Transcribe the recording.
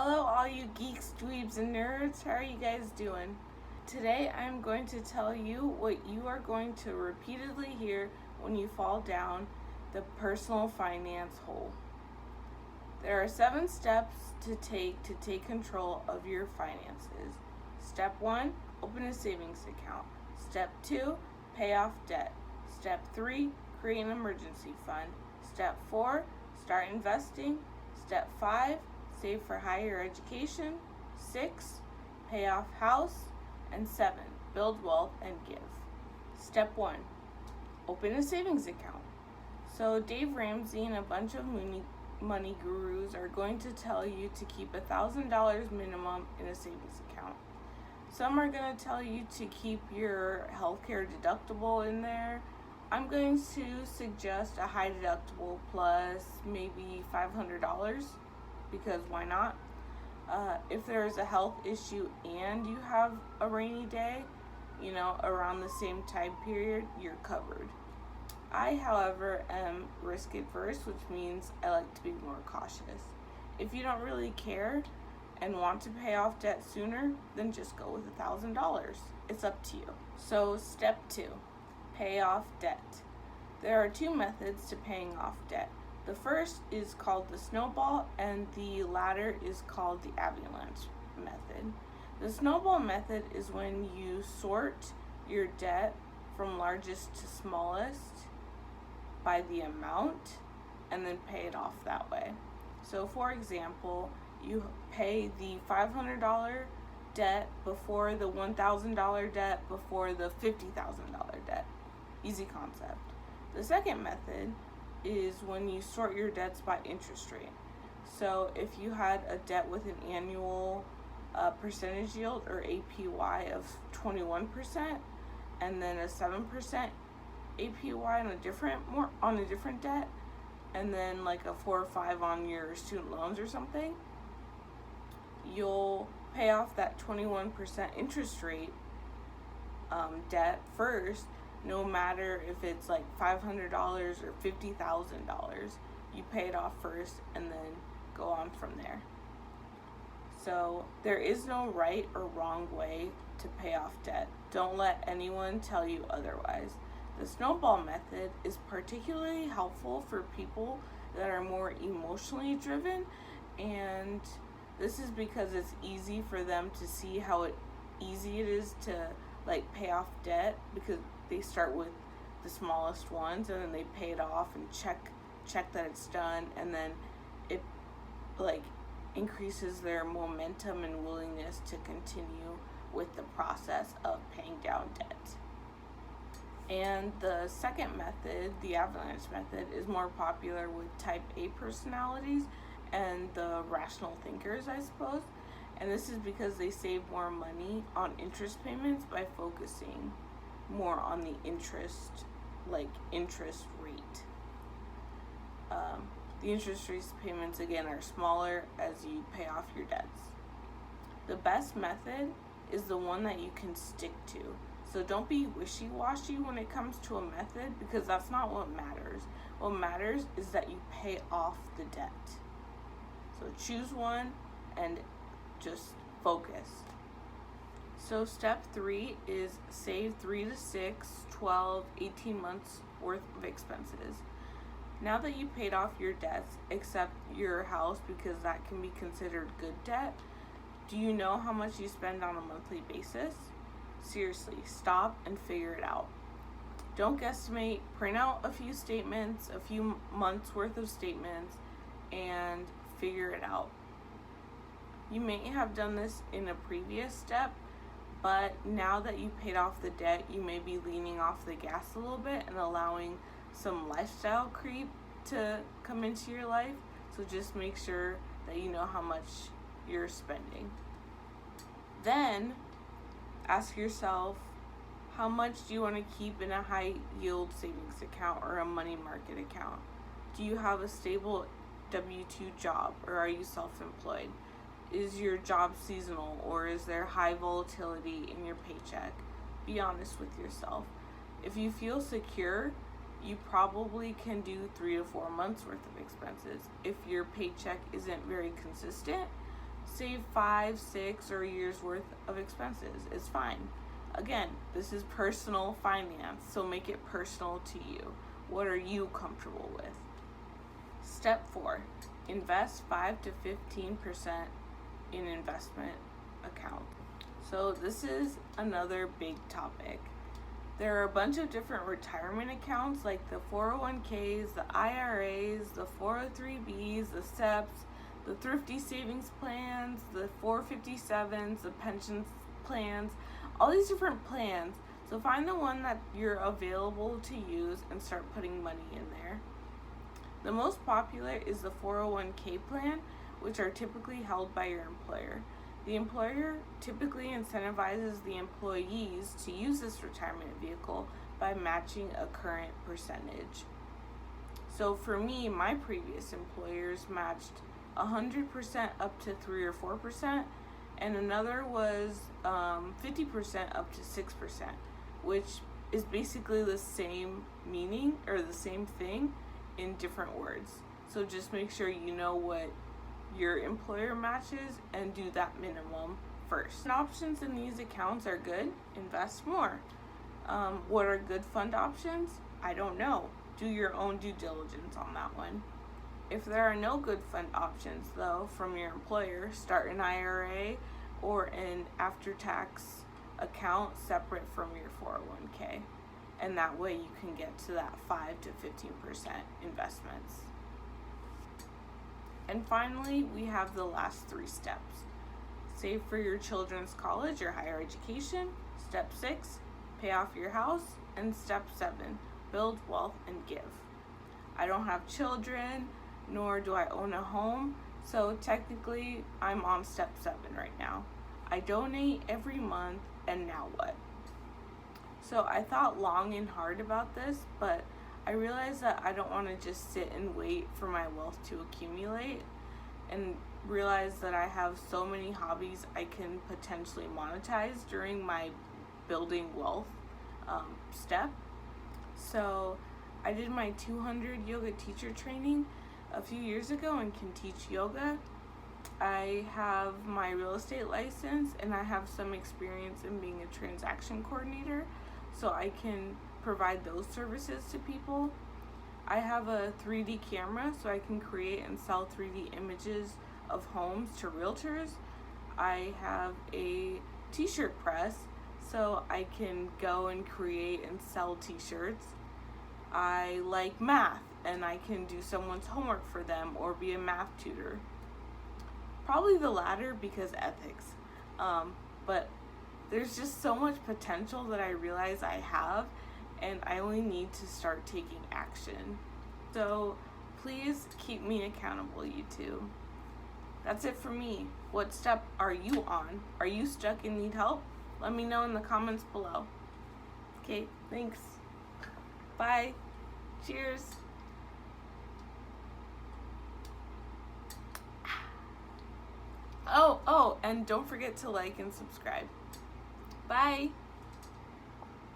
Hello all you geeks, dweebs, and nerds. How are you guys doing? Today I'm going to tell you what you are going to repeatedly hear when you fall down the personal finance hole. There are 7 steps to take control of your finances. Step 1, open a savings account. Step 2, pay off debt. Step 3, create an emergency fund. Step 4, start investing. Step 5, save for higher education. 6, pay off house. And 7, build wealth and give. Step 1, open a savings account. So Dave Ramsey and a bunch of money gurus are going to tell you to keep $1,000 minimum in a savings account. Some are going to tell you to keep your healthcare deductible in there. I'm going to suggest a high deductible plus maybe $500 because why not? If there's a health issue and you have a rainy day, around the same time period, you're covered. I, however, am risk adverse, which means I like to be more cautious. If you don't really care and want to pay off debt sooner, then just go with $1,000. It's up to you. So step 2, pay off debt. There are 2 methods to paying off debt. The first is called the snowball and the latter is called the avalanche method. The snowball method is when you sort your debt from largest to smallest by the amount and then pay it off that way. So for example, you pay the $500 debt before the $1,000 debt before the $50,000 debt. Easy concept. The second method is when you sort your debts by interest rate. So if you had a debt with an annual percentage yield or APY of 21% and then a 7% APY on a different debt, and then like a 4 or 5 on your student loans or something, you'll pay off that 21% interest rate debt first, no matter if it's like $500 or $50,000. You pay it off first and then go on from there. So there is no right or wrong way to pay off debt. Don't let anyone tell you otherwise. The snowball method is particularly helpful for people that are more emotionally driven, and this is because it's easy for them to see how easy it is to pay off debt, because they start with the smallest ones and then they pay it off and check that it's done, and then it increases their momentum and willingness to continue with the process of paying down debt. And the second method, the avalanche method, is more popular with type A personalities and the rational thinkers, I suppose. And this is because they save more money on interest payments by focusing more on the interest rate. The interest rate payments, again, are smaller as you pay off your debts. The best method is the one that you can stick to. So don't be wishy-washy when it comes to a method, because that's not what matters. What matters is that you pay off the debt. So choose one and just focus. So step 3 is save 3 to 6, 12, 18 months worth of expenses. Now that you paid off your debts, except your house, because that can be considered good debt, do you know how much you spend on a monthly basis? Seriously, stop and figure it out. Don't guesstimate. Print out a few statements, a few months worth of statements, and figure it out. You may have done this in a previous step, but now that you paid off the debt, you may be leaning off the gas a little bit and allowing some lifestyle creep to come into your life. So just make sure that you know how much you're spending. Then ask yourself, how much do you want to keep in a high yield savings account or a money market account? Do you have a stable W-2 job, or are you self-employed? Is your job seasonal, or is there high volatility in your paycheck? Be honest with yourself. If you feel secure, you probably can do 3 to 4 months worth of expenses. If your paycheck isn't very consistent, Save 5, 6, or a year's worth of expenses. It's fine. Again, this is personal finance, so make it personal to you. What are you comfortable with? Step 4, invest 5 to 15% in investment account. So this is another big topic. There are a bunch of different retirement accounts like the 401ks, the IRAs, the 403bs, the SEPs, the thrifty savings plans, the 457s, the pension plans, all these different plans. So find the one that you're available to use and start putting money in there. The most popular is the 401k plan, which are typically held by your employer. The employer typically incentivizes the employees to use this retirement vehicle by matching a current percentage. So for me, my previous employers matched 100% up to 3 or 4%, and another was 50% up to 6%, which is basically the same meaning or the same thing in different words. So just make sure you know what your employer matches and do that minimum first. And options in these accounts are good. Invest more. What are good fund options? I don't know. Do your own due diligence on that one. If there are no good fund options though from your employer, start an IRA or an after-tax account separate from your 401k. And that way you can get to that 5 to 15% investments. And finally, we have the last 3 steps. Save for your children's college or higher education. Step 6, pay off your house. And step 7, build wealth and give. I don't have children, nor do I own a home, so technically I'm on step 7 right now. I donate every month, and now what? So I thought long and hard about this, but I realized that I don't want to just sit and wait for my wealth to accumulate, and realize that I have so many hobbies I can potentially monetize during my building wealth step. So I did my 200 yoga teacher training a few years ago and can teach yoga. I have my real estate license and I have some experience in being a transaction coordinator, so I can provide those services to people. I have a 3D camera, so I can create and sell 3D images of homes to realtors. I have a t-shirt press, so I can go and create and sell t-shirts. I like math, and I can do someone's homework for them or be a math tutor. Probably the latter because ethics. But there's just so much potential that I realize I have, and I only need to start taking action. So please keep me accountable, YouTube. That's it for me. What step are you on? Are you stuck and need help? Let me know in the comments below. Okay, thanks. Bye. Cheers. Oh, and don't forget to like and subscribe. Bye.